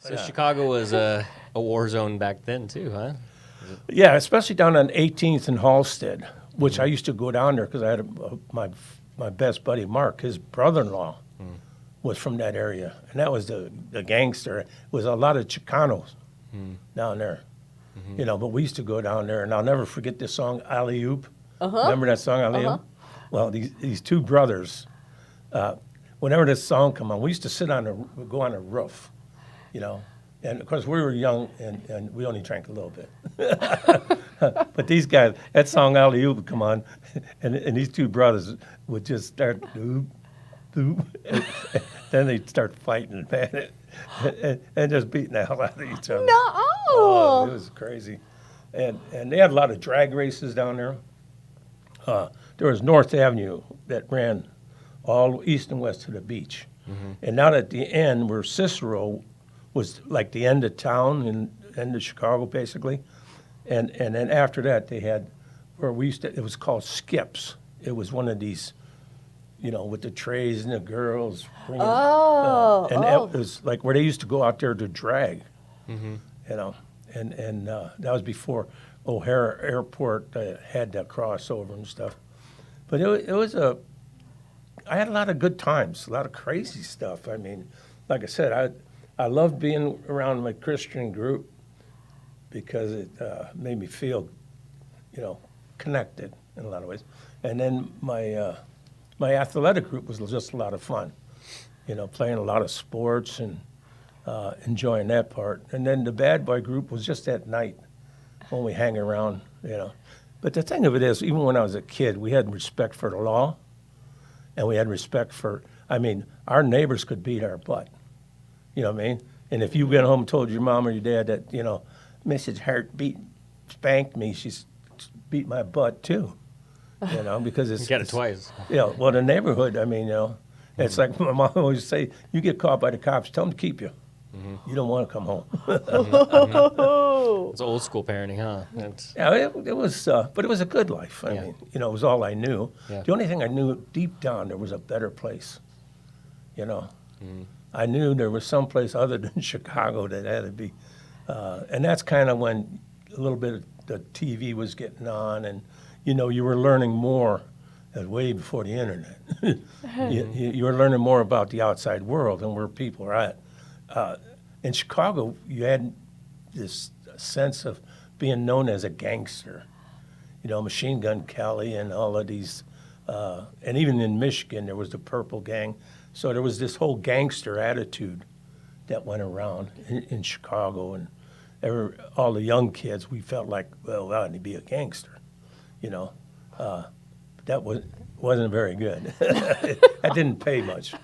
So Chicago was a war zone back then too, huh? Yeah, especially down on 18th and Halstead, which I used to go down there because I had my best buddy Mark, his brother-in-law, was from that area, and that was the gangster. It was a lot of Chicanos down there, But we used to go down there, and I'll never forget this song "Alley Oop." Remember that song "Alley Oop"? Well, these two brothers, whenever this song come on, we used to go on a roof, And of course, we were young and we only drank a little bit. But these guys, that song "Alley Oop" would come on, and these two brothers would just start doop, doop, and then they'd start fighting, man, and just beating the hell out of each other. No. Oh, it was crazy. And they had a lot of drag races down there. There was North Avenue that ran all east and west to the beach. And out at the end where Cicero was like the end of town and end of Chicago, basically. And then after that, they had where it was called Skips. It was one of these, with the trays and the girls bringing. It was like where they used to go out there to drag, And that was before O'Hare Airport had that crossover and stuff. But it was I had a lot of good times, a lot of crazy stuff. I mean, like I said, I loved being around my Christian group because it made me feel, connected in a lot of ways. And then my athletic group was just a lot of fun, playing a lot of sports and enjoying that part. And then the bad boy group was just at night when we hang around, But the thing of it is, even when I was a kid, we had respect for the law, and we had respect for, our neighbors could beat our butt. You know what I mean? And if you went home and told your mom or your dad that, Mrs. Hart spanked me, she's beat my butt too. Because it's... You got it twice. Well, the neighborhood, it's like my mom always say, you get caught by the cops, tell them to keep you. You don't want to come home. It's old school parenting, huh? Yeah, it was, but it was a good life. I mean, it was all I knew. Yeah. The only thing I knew deep down, there was a better place. I knew there was some place other than Chicago that had to be, and that's kind of when a little bit of the TV was getting on, and you were learning more. Way before the internet, you were learning more about the outside world and where people are at. In Chicago, you had this sense of being known as a gangster. Machine Gun Kelly and all of these, and even in Michigan, there was the Purple Gang. So there was this whole gangster attitude that went around in Chicago, and all the young kids, we felt like, well, I need to be a gangster, That wasn't very good. That didn't pay much.